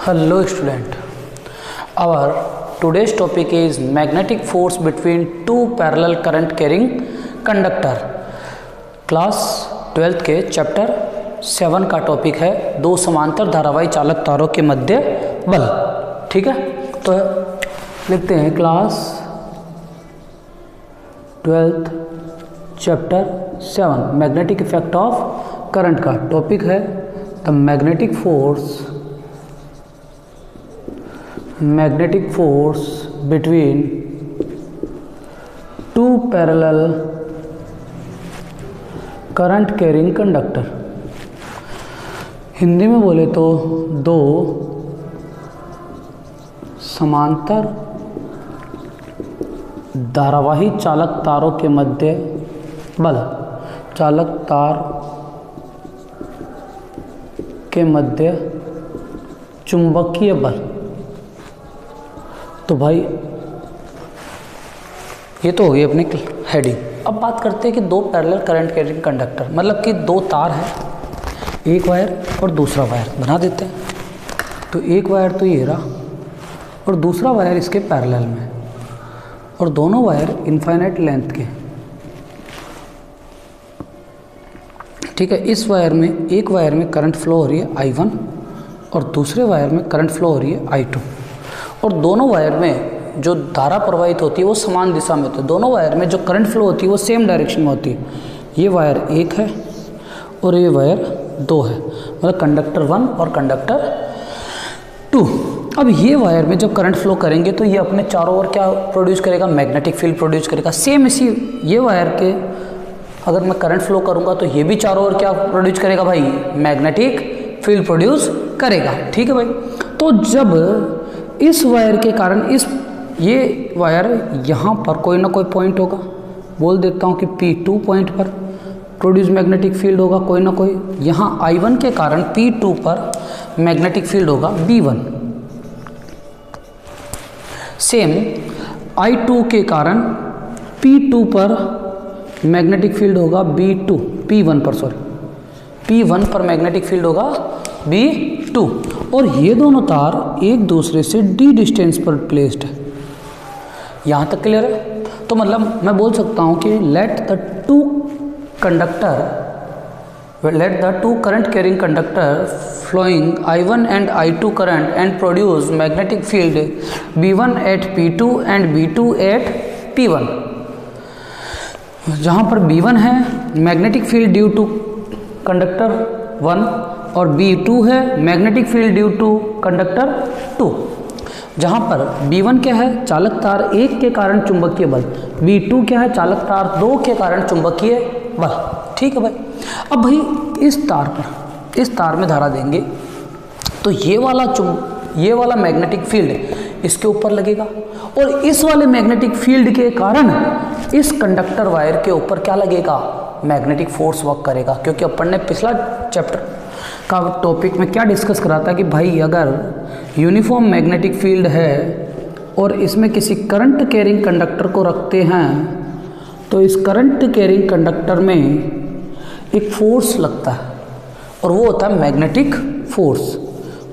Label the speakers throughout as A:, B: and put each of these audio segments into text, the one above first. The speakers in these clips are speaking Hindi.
A: Hello student, our today's topic is magnetic force between two parallel current carrying conductor. Class 12th के चैप्टर 7 का टॉपिक है दो समांतर धारावाही चालक तारों के मध्य बल। ठीक है, तो लिखते हैं class 12th chapter 7 magnetic effect of current का टॉपिक है the magnetic force between two parallel current carrying conductor। Hindi में बोले तो दो समांतर धारावाही चालक तारों के मध्य बल, चालक तार के मध्य चुंबकीय बल। तो भाई ये तो हो गई अपनी हेडिंग। अब बात करते हैं कि दो पैरेलल करंट कैरिंग कंडक्टर, मतलब कि दो तार हैं, एक वायर और दूसरा वायर बना देते हैं। तो एक वायर तो ये रहा और दूसरा वायर इसके पैरेलल में, और दोनों वायर इनफाइनाइट लेंथ के। ठीक है, इस वायर में एक वायर में करंट फ्लो हो रही है I1 और दूसरे वायर में करंट फ्लो हो रही है I2, और दोनों वायर में जो धारा प्रवाहित होती है वो समान दिशा में होती है। दोनों वायर में जो करंट फ्लो होती है वो सेम डायरेक्शन में होती है। ये वायर 1 है और ये वायर 2 है, मतलब कंडक्टर 1 और कंडक्टर 2। अब ये वायर में जब करंट फ्लो करेंगे तो ये अपने चारों ओर क्या प्रोड्यूस करेगा, मैग्नेटिक फील्ड प्रोड्यूस करेगा। सेम इसी ये वायर के अगर मैं करंट फ्लो करूँगा तो ये भी चारों ओर क्या प्रोड्यूस करेगा भाई, मैग्नेटिक फील्ड प्रोड्यूस करेगा। ठीक है भाई, तो जब इस वायर के कारण ये वायर यहाँ पर कोई ना कोई पॉइंट होगा, बोल देता हूँ कि P2 पॉइंट पर प्रोड्यूस मैग्नेटिक फील्ड होगा कोई ना कोई। यहाँ I1 के कारण P2 पर मैग्नेटिक फील्ड होगा B1। सेम I2 के कारण P2 पर मैग्नेटिक फील्ड होगा P1 पर मैग्नेटिक फील्ड होगा B2। और ये दोनों तार एक दूसरे से D डिस्टेंस पर प्लेस्ड है। यहाँ तक क्लियर है? तो मतलब मैं बोल सकता हूँ कि let the two current carrying conductor flowing I1 and I2 current and produce magnetic field B1 at P2 and B2 at P1। जहाँ पर B1 है magnetic field due to conductor 1 और B2 है magnetic field due to conductor 2। जहाँ पर B1 क्या है, चालक तार 1 के कारण चुंबकीय बल, B2 क्या है, चालक तार 2 के कारण चुंबकीय बल। ठीक है भाई, अब भाई इस तार में धारा देंगे तो ये वाला मैग्नेटिक फील्ड इसके ऊपर लगेगा, और इस वाले मैग्नेटिक फील्ड के कारण इस कंडक्टर वायर के ऊपर क्या लगेगा, मैग्नेटिक फोर्स वर्क करेगा। क्योंकि अपन ने पिछला चैप्टर का टॉपिक में क्या डिस्कस करा था कि भाई अगर यूनिफॉर्म मैग्नेटिक फील्ड है और इसमें किसी करंट कैरिंग कंडक्टर को रखते हैं तो इस करंट कैरिंग कंडक्टर में एक फोर्स लगता है और वो होता है मैग्नेटिक फोर्स।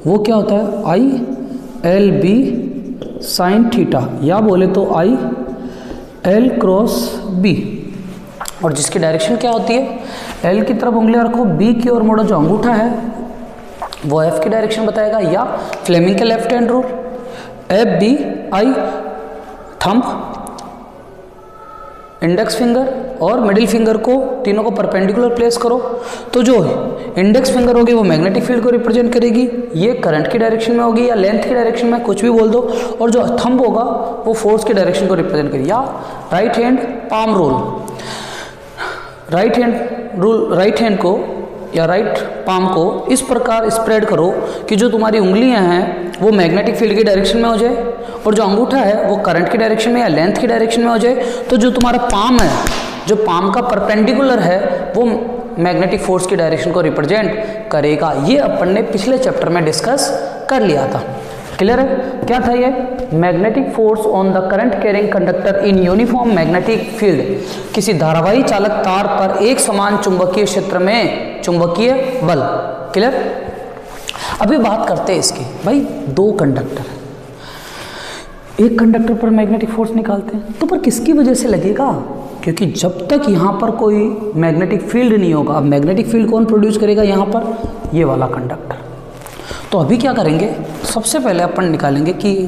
A: वो क्या होता है, I_L_B sin थीटा, या बोले तो I_L×B, और जिसकी डायरेक्शन क्या होती है, L की तरफ उंगलियां रखो, B की ओर मोड़ो, जो अंगूठा है वो F की डायरेक्शन बताएगा, या फ्लेमिंग के left hand rule FBI thumb, index finger और मिडिल फिंगर को तीनों को परपेंडिकुलर प्लेस करो। तो जो इंडेक्स फिंगर होगी वो मैग्नेटिक फील्ड को रिप्रेजेंट करेगी, ये करंट की डायरेक्शन में होगी या लेंथ की डायरेक्शन में, कुछ भी बोल दो, और जो थंब होगा वो फोर्स की डायरेक्शन को रिप्रेजेंट करेगी। या right hand palm rule, right hand को या राइट पाम को इस प्रकार स्प्रेड करो कि जो तुम्हारी उंगलियां हैं वो मैग्नेटिक फील्ड की डायरेक्शन में हो जाए, और जो अंगूठा है वो करंट की डायरेक्शन में या लेंथ की डायरेक्शन में हो जाए। तो जो तुम्हारा पाम है, जो पाम का परपेंडिकुलर है, वो मैग्नेटिक फोर्स की डायरेक्शन को रिप्रेजेंट करेगा। ये अपन ने पिछले चैप्टर में डिस्कस कर लिया था। क्लियर है? क्या था ये? Magnetic force on the current carrying conductor in uniform magnetic field, किसी धारावाही चालक तार पर एक समान चुंबकीय क्षेत्र में चुंबकीय बल। क्लियर? अभी बात करते हैं इसकी। भाई दो कंडक्टर है, एक कंडक्टर पर मैग्नेटिक फोर्स निकालते हैं, तो पर किसकी वजह से लगेगा? क्योंकि जब तक यहाँ पर कोई मैग्नेटिक फील्ड नहीं होगा, अब मैग्नेटिक फील्ड कौन प्रोड्यूस करेगा? यहाँ पर ये वाला कंडक्टर। तो अभी क्या करेंगे, सबसे पहले अपन निकालेंगे कि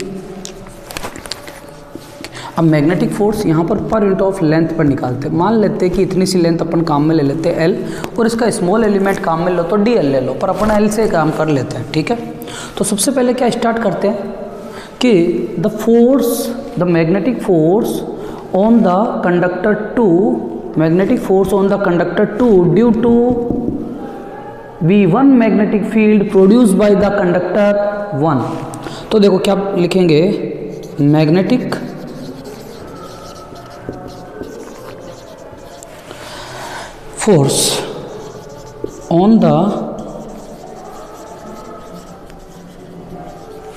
A: अब मैग्नेटिक फोर्स यहाँ पर यूनिट ऑफ लेंथ पर निकालते हैं। मान लेते हैं कि इतनी सी लेंथ अपन काम में ले लेते हैं एल, और इसका स्मॉल एलिमेंट काम में लो तो डी एल ले लो, पर अपन एल से काम कर लेते हैं, ठीक है। तो सबसे पहले क्या स्टार्ट करते हैं कि the magnetic force on the conductor 2, magnetic force on the conductor 2 due to V1 magnetic field produce by the conductor 1। तो देखो क्या लिखेंगे, magnetic force on the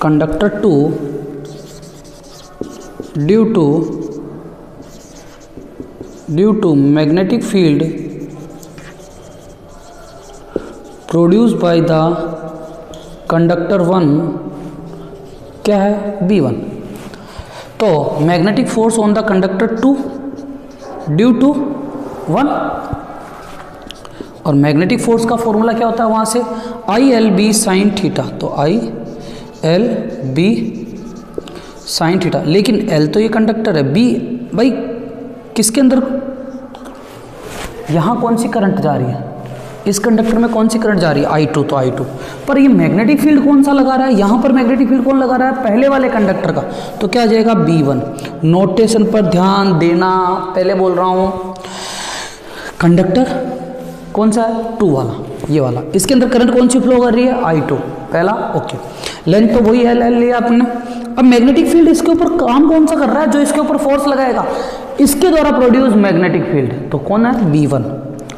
A: conductor 2 due to magnetic field produce by the conductor 1 क्या है? B1। तो magnetic force on the conductor 2 due to 1, और मैग्नेटिक फोर्स का फॉर्मूला क्या होता है वहाँ से? ILB sine theta. तो ILB साइन थीटा, लेकिन L तो ये कंडक्टर है, B भाई किसके अंदर, यहाँ कौन सी करंट जा रही है? इस कंडक्टर में कौन सी करंट जा रही है? I2। तो I2 पर ये मैग्नेटिक फील्ड कौन सा लगा रहा है? यहाँ पर मैग्नेटिक फील्ड कौन लगा रहा है? पहले वाले कंडक्टर का। तो क्या आ जाएगा? B1। नोटेशन पर ध्यान देना, पहले बोल रहा हूँ, कंडक्टर कौन सा है? 2 वाला, ये वाला। इसके अंदर करंट कौन सी फ्लो कर रही है? I2 पहला, ओके। लेंथ तो वही है, L लिया आपने। अब मैग्नेटिक फील्ड इसके ऊपर काम कौन सा कर रहा है? जो इसके ऊपर फोर्स लगाएगा, इसके द्वारा प्रोड्यूस मैग्नेटिक फील्ड, तो कौन है? B1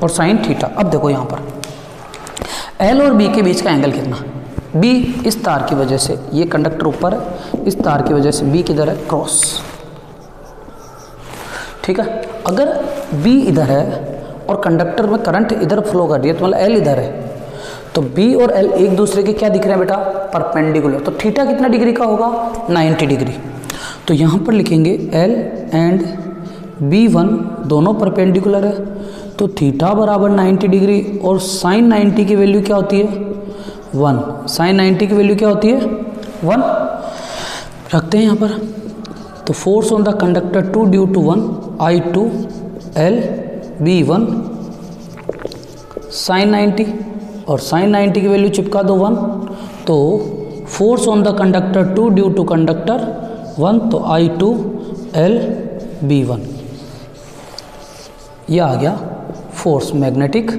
A: और साइन थीटा। अब देखो यहाँ पर L और B के बीच का एंगल कितना? B इस तार की वजह से, ये कंडक्टर ऊपर है, इस तार की वजह से B किधर है? क्रॉस, ठीक है। अगर B इधर है और कंडक्टर में करंट इधर फ्लो कर रही है, तो मतलब L इधर है, तो B और L एक दूसरे के क्या दिख रहे हैं बेटा? परपेंडिकुलर। तो थीटा कितना डिग्री का होगा? 90 डिग्री। तो यहाँ पर लिखेंगे L एंड B1 दोनों परपेंडिकुलर है, तो थीटा बराबर 90 डिग्री, और साइन 90 की वैल्यू क्या होती है? 1। साइन 90 की वैल्यू क्या होती है? 1 रखते हैं यहाँ पर। तो force on the conductor 2 due to 1 I2 L B1 sine 90, और साइन 90 की वैल्यू चिपका दो 1। तो force on the conductor 2 due to conductor 1, तो I2 L B1, यह आ गया फोर्स, मैग्नेटिक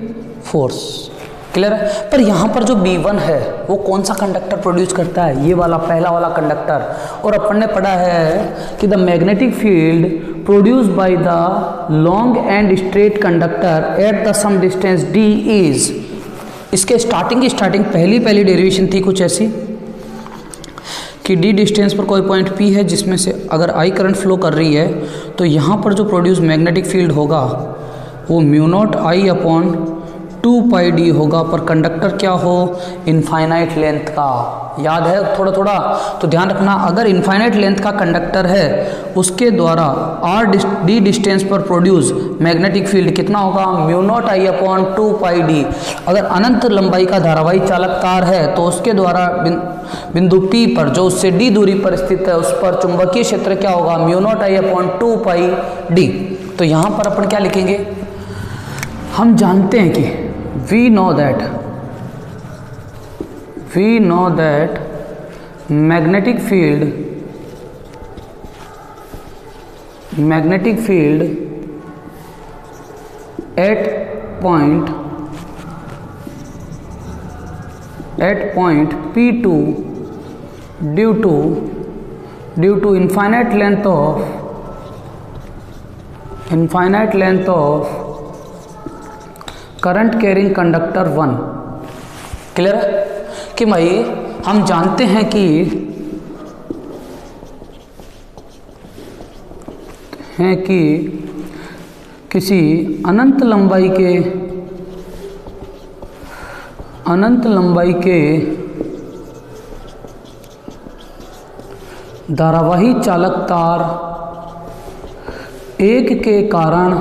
A: फोर्स। क्लियर है? पर यहाँ पर जो B1 है वो कौन सा कंडक्टर प्रोड्यूस करता है? ये वाला, पहला वाला कंडक्टर। और अपन ने पढ़ा है कि the magnetic field produce by the long and straight conductor at the some distance D is, इसके स्टार्टिंग पहली डेरिवेशन थी कुछ ऐसी कि D डिस्टेंस पर कोई पॉइंट P है जिसमें से अगर I करंट फ्लो कर रही है, तो यहाँ पर जो प्रोड्यूस मैग्नेटिक फील्ड होगा वो mu naught I upon 2 pi D होगा। पर कंडक्टर क्या हो? इनफाइनाइट लेंथ का। याद है थोड़ा थोड़ा? तो ध्यान रखना, अगर इनफाइनाइट लेंथ का कंडक्टर है, उसके द्वारा D डिस्टेंस पर प्रोड्यूस मैग्नेटिक फील्ड कितना होगा? Mu naught I upon 2 pi D. अगर अनंत लंबाई का धारावाही चालक तार है, तो उसके द्वारा बिंदु P पर, जो उससे D दूरी पर स्थित है, उस पर चुंबकीय क्षेत्र क्या होगा? Mu naught I upon 2 pi D. तो यहाँ पर अपन क्या लिखेंगे? हम जानते हैं कि we know that magnetic field at point P2 due to infinite length of current carrying conductor 1। Clear है कि भाई हम जानते हैं कि किसी अनंत लंबाई के धारावाही चालक तार एक के कारण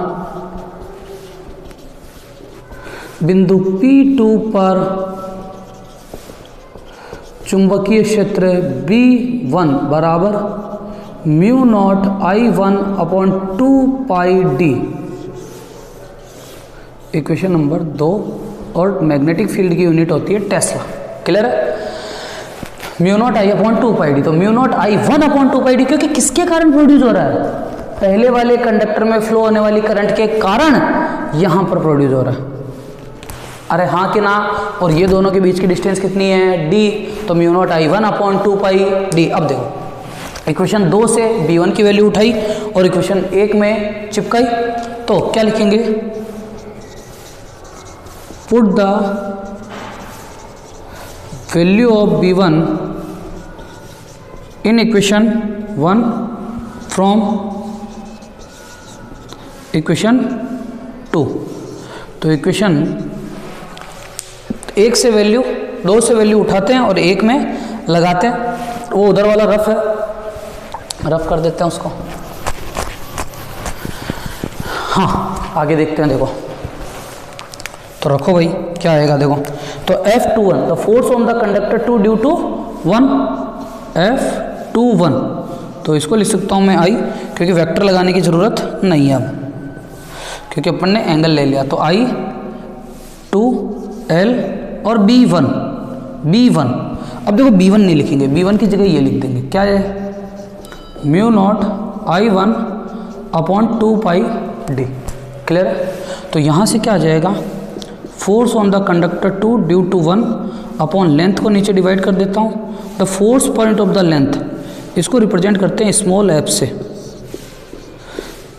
A: बिंदु P2 पर चुंबकीय क्षेत्र B1 बराबर mu naught I1 upon 2 pi D. Equation number 2। और मैग्नेटिक फील्ड की यूनिट होती है टेस्ला। क्लियर है? Mu not I upon 2 pi D, तो mu naught I1 upon 2 pi D, क्योंकि किसके कारण प्रोड्यूस हो रहा है? पहले वाले कंडक्टर में फ्लो होने वाली करंट के कारण यहां पर प्रोड्यूस हो रहा है। अरे हाँ कि ना? और ये दोनों के बीच की डिस्टेंस कितनी है? d, तो mu naught I1 upon 2 pi D. अब देखो इक्वेशन 2 से B1 की वैल्यू उठाई और इक्वेशन 1 में चिपकाई, तो क्या लिखेंगे? Put the value of B1 in equation 1 from equation 2। तो इक्वेशन 1 से वैल्यू, 2 से वैल्यू उठाते हैं और 1 में लगाते हैं। वो उधर वाला रफ है, रफ कर देते हैं उसको। हाँ आगे देखते हैं। देखो तो रखो भाई, क्या आएगा देखो। तो F21 the force on the conductor 2 due to 1 F21, तो इसको लिख सकता हूँ मैं I, क्योंकि वेक्टर लगाने की ज़रूरत नहीं है अब, क्योंकि अपन ने एंगल ले लिया। तो I 2L और B1। अब देखो B1 नहीं लिखेंगे, B1 की जगह ये लिख देंगे। क्या है? Mu naught I1 upon 2 pi D. Clear है? तो यहाँ से क्या आ जाएगा? Force on the conductor 2 due to 1 upon length को नीचे डिवाइड कर देता हूँ। The force per unit of the length, इसको रिप्रेजेंट करते हैं स्मॉल f से।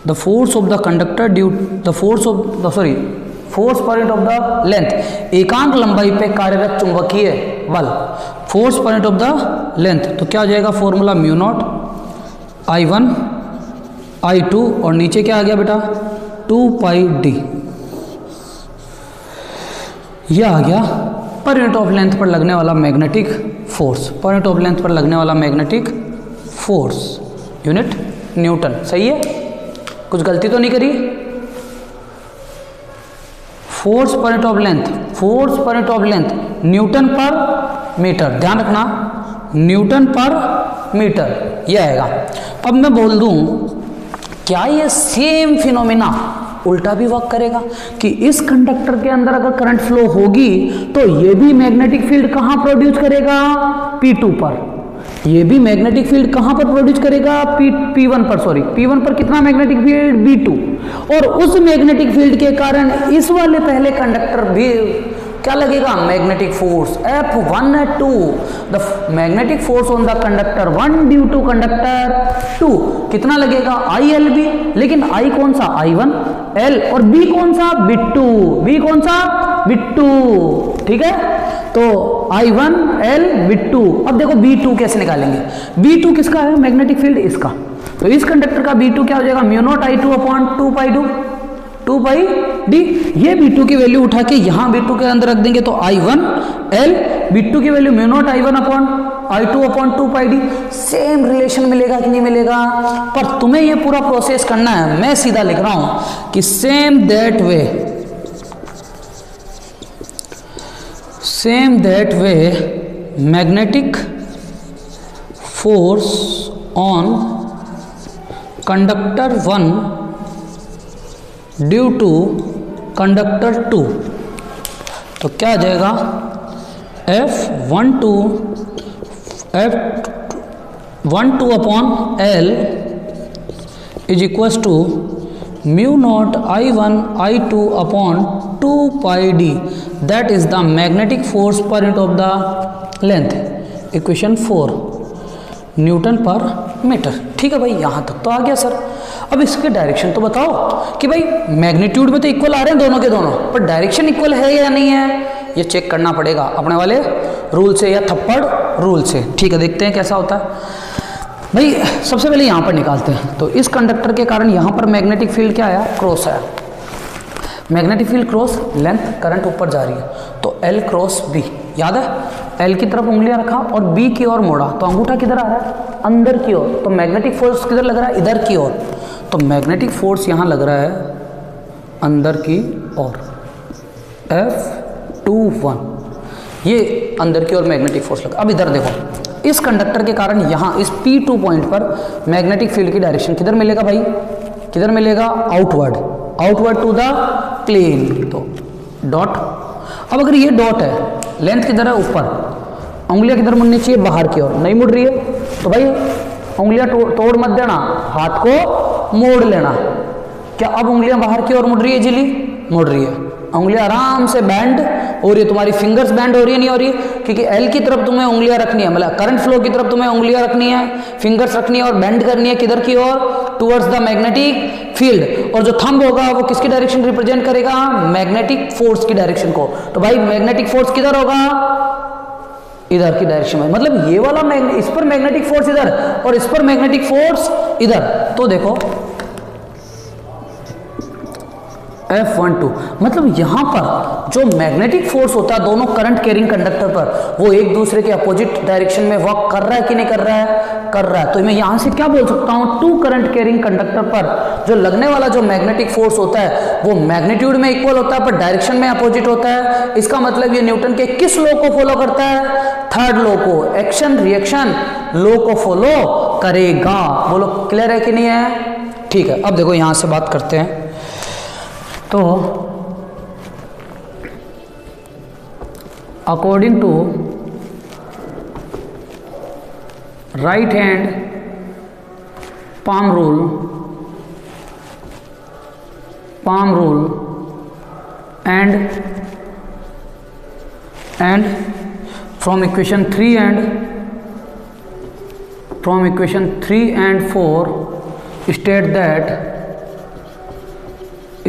A: The force of the conductor due the force per unit of the length, एकांक लंबाई पे कार्यरत चुंबकीय बल, force per unit of the length. तो क्या आ जाएगा formula? Mu naught I1 I2 और नीचे क्या आ गया बेटा? 2 पाई डी। यह आ गया पर यूनिट ऑफ लेंथ पर लगने वाला magnetic force, per unit of length पर लगने वाला मैग्नेटिक फोर्स, यूनिट न्यूटन। सही है? कुछ गलती तो नहीं करी? Force per unit of length, force per unit of length Newton per metre, ध्यान रखना न्यूटन पर मीटर ये आएगा। अब मैं बोल दूं, क्या ये सेम फिनोमिना उल्टा भी वर्क करेगा कि इस कंडक्टर के अंदर अगर करंट फ्लो होगी तो ये भी मैग्नेटिक फील्ड कहां प्रोड्यूस करेगा? P2 पर। ये भी मैग्नेटिक फील्ड कहां पर प्रोड्यूस करेगा? P1 पर। सॉरी, P1 पर कितना मैग्नेटिक फील्ड? B2। और उस मैग्नेटिक फील्ड के कारण इस वाले पहले कंडक्टर भी क्या लगेगा? मैग्नेटिक फोर्स F1 है 2, the magnetic force on the conductor 1 due to conductor 2 कितना लगेगा? ILB। लेकिन I कौन सा? I1, L और B कौन सा? B2। B कौन सा? B2। ठीक है? तो I1 L B2। अब देखो B2 कैसे निकालेंगे? B2 किसका है? मैग्नेटिक फील्ड इसका। तो इस कंडक्टर का B2 क्या हो जाएगा? Mu naught I2 upon 2 pi D. ये B2 की वैल्यू उठा के यहाँ B2 के अंदर रख देंगे, तो I1 L B2 की value mu naught I1 upon I2 upon 2 pi D. Same relation मिलेगा कि नहीं मिलेगा? पर तुम्हें ये पूरा प्रोसेस करना है, मैं सीधा लिख रहा हूं कि same that way magnetic force on conductor 1 due to conductor 2, तो क्या आ जाएगा? F12 upon L is equals to mu naught I1 I2 upon 2 pi D, that is the magnetic force per unit of the length. Equation 4 newton per metre. ठीक है भाई, यहाँ तक तो आ गया सर। अब इसके डायरेक्शन तो बताओ कि भाई मैग्नीट्यूड में तो इक्वल आ रहे हैं दोनों के दोनों, पर डायरेक्शन इक्वल है या नहीं है, ये चेक करना पड़ेगा अपने वाले रूल से या थप्पड़ रूल से। ठीक है, देखते हैं कैसा होता है भाई। सबसे पहले यहाँ पर निकालते हैं। तो इस कंडक्टर के कारण यहाँ पर मैग्नेटिक फील्ड क्या आया? क्रॉस आया। Magnetic field cross length, current ऊपर जा रही है, तो L क्रॉस B। याद है एल की तरफ उंगलियां रखा और बी की ओर मोड़ा, तो अंगूठा किधर आ रहा है? अंदर की ओर। तो मैग्नेटिक फोर्स किधर लग रहा है? इधर की ओर। तो मैग्नेटिक फोर्स यहाँ लग रहा है अंदर की ओर, F21, ये अंदर की ओर मैग्नेटिक फोर्स लगा। अब इधर देखो, इस कंडक्टर के कारण यहाँ इस P2 पॉइंट पर मैग्नेटिक फील्ड की डायरेक्शन किधर मिलेगा भाई? किधर मिलेगा? Outward, outward to the plane. तो डॉट। अब अगर ये डॉट है, लेंथ किधर है? ऊपर। उंगलियां किधर मुड़नी चाहिए? बाहर की ओर। नहीं मुड़ रही है तो भाई उंगलियां तोड़ मत देना, हाथ को मोड़ लेना। क्या अब उंगलियां बाहर की ओर मुड़ रही है? जिली मुड़ रही है। उंगलियां आराम से बैंड हो रही है, तुम्हारी फिंगर्स बैंड हो रही है, नहीं हो रही है? क्योंकि एल की तरफ तुम्हें उंगलियां रखनी है, मतलब करंट फ्लो की तरफ तुम्हें उंगलियां रखनी है, फिंगर्स रखनी है और बेंड करनी है किधर की ओर? Towards the magnetic field. और जो थंब होगा वो किसकी डायरेक्शन रिप्रेजेंट करेगा? मैग्नेटिक फोर्स की डायरेक्शन को। तो भाई मैग्नेटिक फोर्स किधर होगा? इधर की डायरेक्शन में। मतलब ये वाला इस पर मैग्नेटिक फोर्स इधर और इस पर मैग्नेटिक फोर्स इधर। तो देखो F12, मतलब यहां पर जो मैग्नेटिक फोर्स होता है दोनों करंट कैरिंग कंडक्टर पर, वो एक दूसरे के अपोजिट डायरेक्शन में वर्क कर रहा है कि नहीं कर रहा है? कर रहा है। तो मैं यहां से क्या बोल सकता हूं? टू करंट कैरिंग कंडक्टर पर जो लगने वाला जो मैग्नेटिक फोर्स होता है वो मैग्नीट्यूड में इक्वल होता है पर डायरेक्शन में अपोजिट होता है। इसका मतलब ये न्यूटन के किस लॉ को फॉलो करता है? थर्ड लॉ को, एक्शन रिएक्शन लॉ को फॉलो करेगा। बोलो क्लियर है कि नहीं है? ठीक है। अब देखो यहां से बात करते हैं। तो according to right hand palm rule and from equation 3 and 4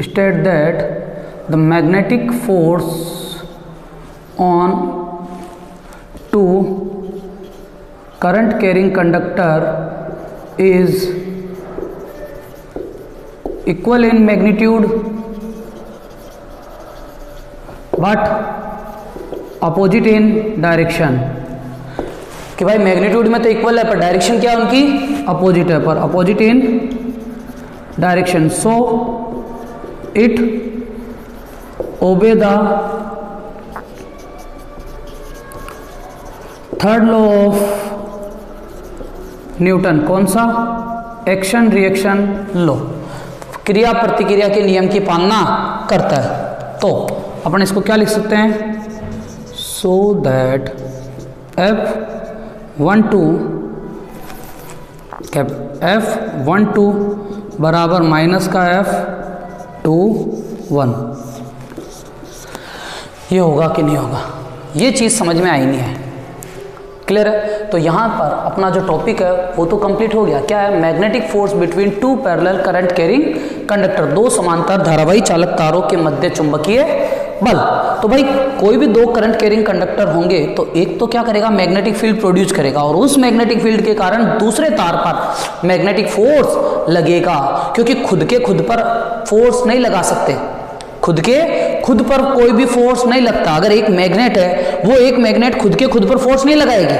A: state that the magnetic force on two current carrying conductor is equal in magnitude but opposite in direction। कि भाई मैग्नीट्यूड में तो इक्वल है पर डायरेक्शन क्या है उनकी? अपोजिट है, पर opposite in direction. So it obey the third law of Newton. कौन सा? एक्शन रिएक्शन लॉ, क्रिया प्रतिक्रिया के नियम की पालना करता है। तो अपन इसको क्या लिख सकते हैं? सो दैट F12 बराबर माइनस का F21। ये होगा कि नहीं होगा? ये चीज़ समझ में आई नहीं है। क्लियर है? तो यहाँ पर अपना जो टॉपिक है वो तो कंप्लीट हो गया। क्या है? Magnetic force between two parallel current carrying conductor, दो समांतर धारावाही चालक तारों के मध्य चुंबकीय बल। तो भाई कोई भी दो करंट कैरिंग कंडक्टर होंगे तो एक तो क्या करेगा? मैग्नेटिक फील्ड प्रोड्यूस करेगा और उस मैग्नेटिक फील्ड के कारण दूसरे तार पर मैग्नेटिक फोर्स लगेगा, क्योंकि खुद पर फोर्स नहीं लगा सकते। खुद पर कोई भी फोर्स नहीं लगता। अगर एक मैग्नेट है, वो एक मैग्नेट खुद पर फोर्स नहीं लगाएगी,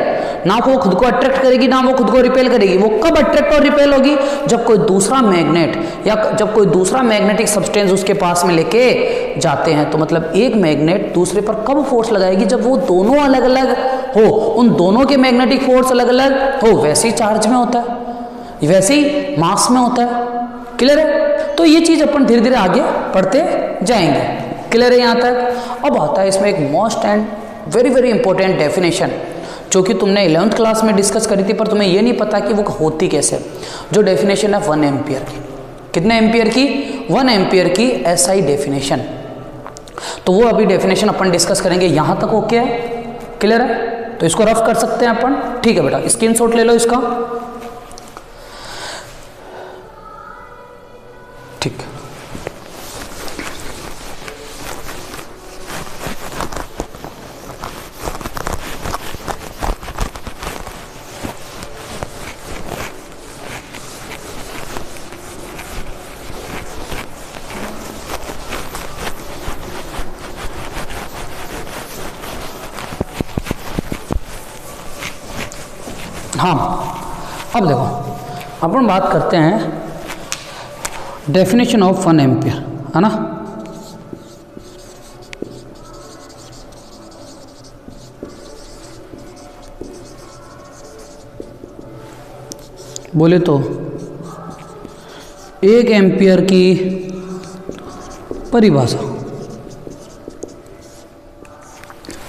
A: ना वो खुद को अट्रैक्ट करेगी ना वो खुद को रिपेल करेगी। वो कब अट्रैक्ट और रिपेल होगी? जब कोई दूसरा मैग्नेट या जब कोई दूसरा मैग्नेटिक सब्सटेंस उसके पास में लेके जाते हैं। तो मतलब एक मैग्नेट दूसरे पर कब फोर्स लगाएगी? जब वो दोनों अलग अलग हो, उन दोनों के मैग्नेटिक फोर्स अलग अलग हो। वैसे ही चार्ज में होता है, वैसे ही मास में होता है। क्लियर है? तो ये चीज अपन धीरे धीरे आगे पढ़ते जाएंगे। क्लियर है यहाँ तक? अब आता है इसमें एक most and very very important definition जो कि तुमने 11th क्लास में डिस्कस करी थी, पर तुम्हें ये नहीं पता कि वो होती कैसे। जो डेफिनेशन है 1 एम्पियर की। कितने एम्पियर की? 1 एम्पियर की एसआई डेफिनेशन। तो वो अभी डेफिनेशन अपन डिस्कस करेंगे। यहाँ तक ओके है? क्लियर है? तो इसको रफ कर सकते हैं अपन। ठीक है बेटा, स्क्रीनशॉट ले लो इसका। ठीक। हाँ, अब देखो अपन बात करते हैं डेफिनेशन ऑफ 1 एम्पियर, है ना। बोले तो 1 एम्पियर की परिभाषा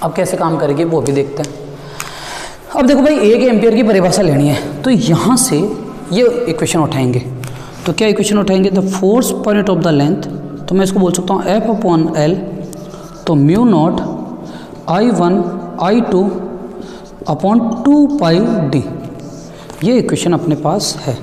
A: अब कैसे काम करेगी वो भी देखते हैं। अब देखो भाई 1 एम्पियर की परिभाषा लेनी है तो यहाँ से ये इक्वेशन उठाएंगे। तो क्या इक्वेशन उठाएंगे? The force per unit of the length, तो मैं इसको बोल सकता हूँ F अपॉन L, तो mu naught I1 I2 upon 2 pi D. ये इक्वेशन अपने पास है,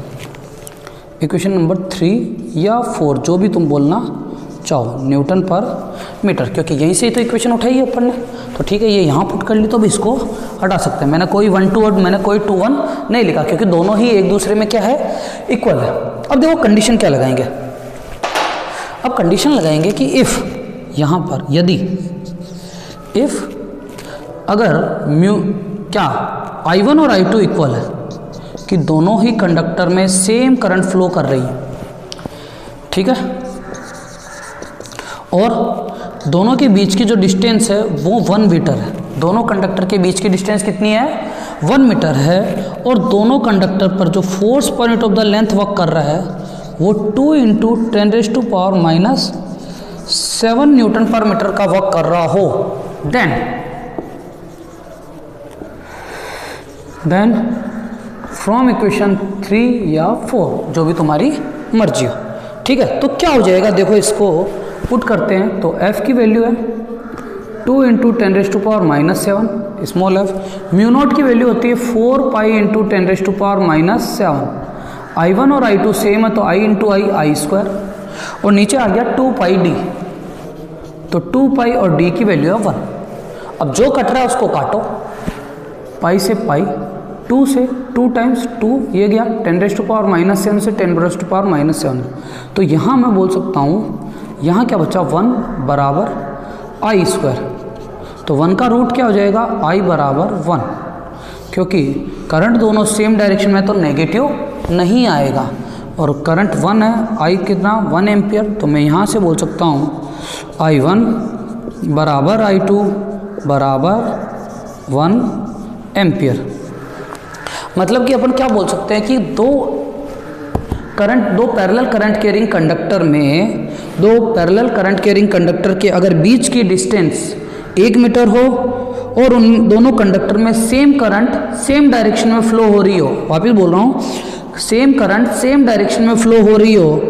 A: इक्वेशन नंबर 3 या 4 जो भी तुम बोलना चाहो, न्यूटन पर मीटर, क्योंकि यहीं से ही तो इक्वेशन उठाई है अपन ने। तो ठीक है, ये यहाँ पुट कर ली तो अब इसको हटा सकते हैं। मैंने कोई 1 2 और मैंने कोई 2 1 नहीं लिखा, क्योंकि दोनों ही एक दूसरे में क्या है, इक्वल है। अब देखो कंडीशन क्या लगाएंगे। अब कंडीशन लगाएंगे कि इफ़ यहाँ पर यदि इफ़ अगर म्यू क्या I1 और I2 इक्वल है, कि दोनों ही कंडक्टर में सेम करंट फ्लो कर रही है, ठीक है, और दोनों के बीच की जो डिस्टेंस है वो 1 मीटर है। दोनों कंडक्टर के बीच की डिस्टेंस कितनी है? 1 मीटर है। और दोनों कंडक्टर पर जो force per unit of the length work कर रहा है वो 2 × 10⁻⁷ न्यूटन पर मीटर का वर्क कर रहा हो, देन फ्रॉम इक्वेशन 3 या 4 जो भी तुम्हारी मर्जी हो, ठीक है। तो क्या हो जाएगा, देखो इसको पुट करते हैं। तो F की वैल्यू है 2 × 10⁻⁷ स्मॉल f। म्यू नॉट की वैल्यू होती है 4 पाई × 10⁻⁷। I1 और I2 सेम है तो I × I² और नीचे आ गया 2 पाई d, तो 2 पाई और d की वैल्यू है 1। अब जो कट रहा है उसको काटो, पाई से पाई, 2 से 2 टाइम्स 2 ये गया 10⁻⁷ से 10⁻⁷। तो यहाँ मैं बोल सकता हूँ, यहाँ क्या बचा 1 बराबर I²। तो 1 का रूट क्या हो जाएगा, I बराबर 1, क्योंकि करंट दोनों सेम डायरेक्शन में तो नेगेटिव नहीं आएगा और करंट 1 है, I कितना 1 एम्पियर। तो मैं यहाँ से बोल सकता हूँ I1 बराबर I2 बराबर 1 एम्पियर। मतलब कि अपन क्या बोल सकते हैं कि दो पैरेलल करंट कैरिंग कंडक्टर में, दो पैरेलल करंट कैरिंग कंडक्टर के अगर बीच की डिस्टेंस 1 मीटर हो और उन दोनों कंडक्टर में सेम करंट सेम डायरेक्शन में फ्लो हो रही हो, वापिस बोल रहा हूँ, सेम करंट सेम डायरेक्शन में फ्लो हो रही हो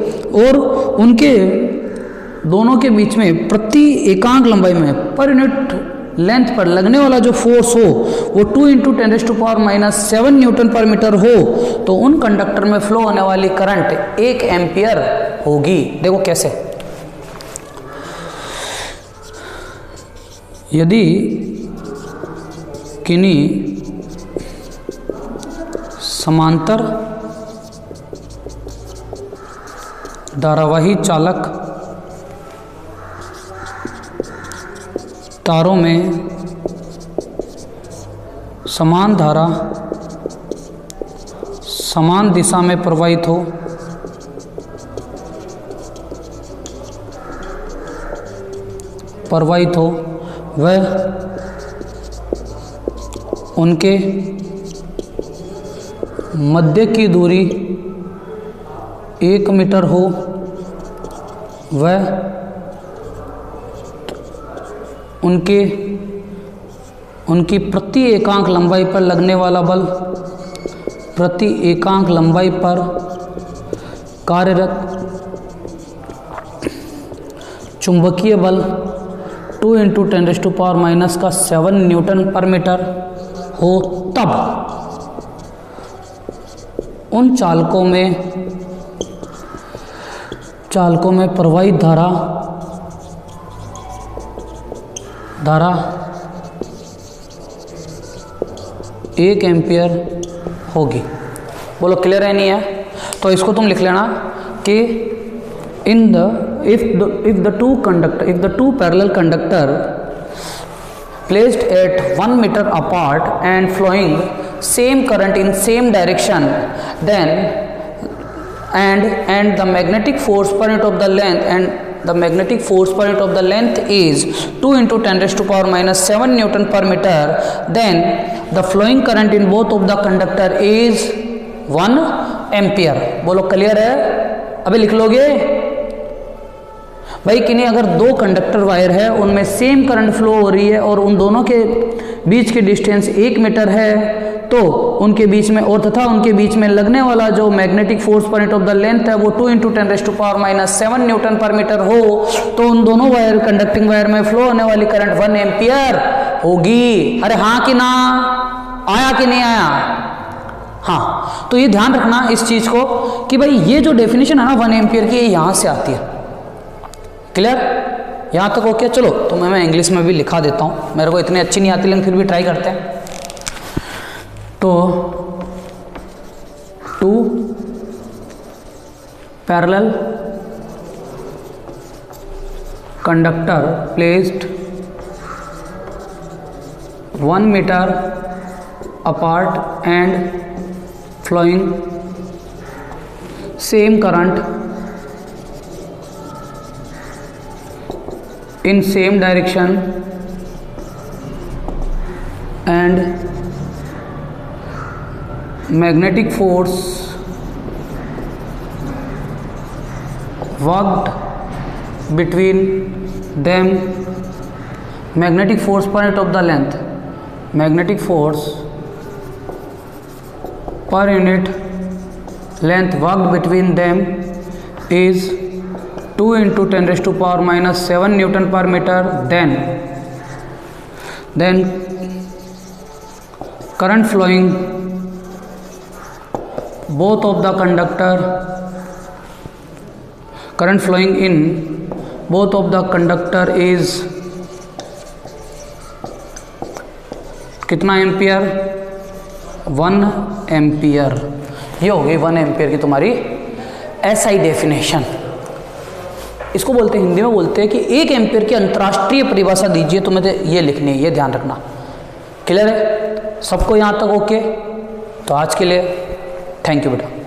A: और उनके दोनों के बीच में प्रति एकांक लंबाई में पर यूनिट लेंथ पर लगने वाला जो फोर्स हो वो 2 × 10⁻⁷ न्यूटन पर मीटर हो, तो उन कंडक्टर में फ्लो होने वाली करंट 1 एम्पियर होगी। देखो कैसे, यदि किन्हीं समांतर धारावाही चालक तारों में समान धारा समान दिशा में प्रवाहित हो वह उनके मध्य की दूरी 1 मीटर हो, वह उनकी प्रति एकांक लंबाई पर लगने वाला बल, प्रति एकांक लंबाई पर कार्यरत चुंबकीय बल 2 × 10⁻⁷ न्यूटन पर मीटर हो, तब उन चालकों में प्रवाहित धारा 1 एम्पियर होगी। बोलो क्लियर है नहीं है? तो इसको तुम लिख लेना कि if the two parallel conductor placed at 1 meter apart and flowing same current in same direction, then and the magnetic force per unit of the length is 2 into 10 raised to power minus 7 Newton per meter, then the flowing current in both of the conductor is 1 ampere. बोलो क्लियर है? अभी लिख लोगे भाई कि नहीं? अगर दो कंडक्टर वायर है उनमें सेम करंट फ्लो हो रही है और उन दोनों के बीच की डिस्टेंस 1 मीटर है, तो उनके बीच में और तथा उनके बीच में लगने वाला जो magnetic force per unit of the length है वो 2 into 10 raise to power minus 7 newton per metre हो, तो उन दोनों वायर कंडक्टिंग वायर में फ्लो होने वाली करंट 1 एम्पियर होगी। अरे हाँ कि ना? आया कि नहीं आया? हाँ, तो ये ध्यान रखना इस चीज को कि भाई ये जो डेफिनेशन है ना 1 एम्पियर की, ये यहां से आती है। क्लियर? यहां तक ओके? चलो तो मैं इंग्लिश में भी लिखा देता हूं, मेरे को इतनी अच्छी नहीं आती लेकिन फिर भी ट्राई करते हैं। तो 2 parallel conductor placed 1 metre apart and flowing same current in same direction and magnetic force worked between them, magnetic force per unit of the length, magnetic force per unit length worked between them is 2 into 10 raised to power minus 7 Newton per meter, then current flowing both of the conductor, current flowing in both of the conductor is कितना एम्पियर? 1 एम्पियर। ये हो गई 1 एम्पियर की तुम्हारी एसआई डेफिनेशन। इसको बोलते हैं, हिंदी में बोलते हैं कि 1 एम्पियर की अंतर्राष्ट्रीय परिभाषा दीजिए, तुम्हें तो ये लिखनी है, ये ध्यान रखना। क्लियर है सबको यहाँ तक? ओके, तो आज के लिए थैंक यू बेटा।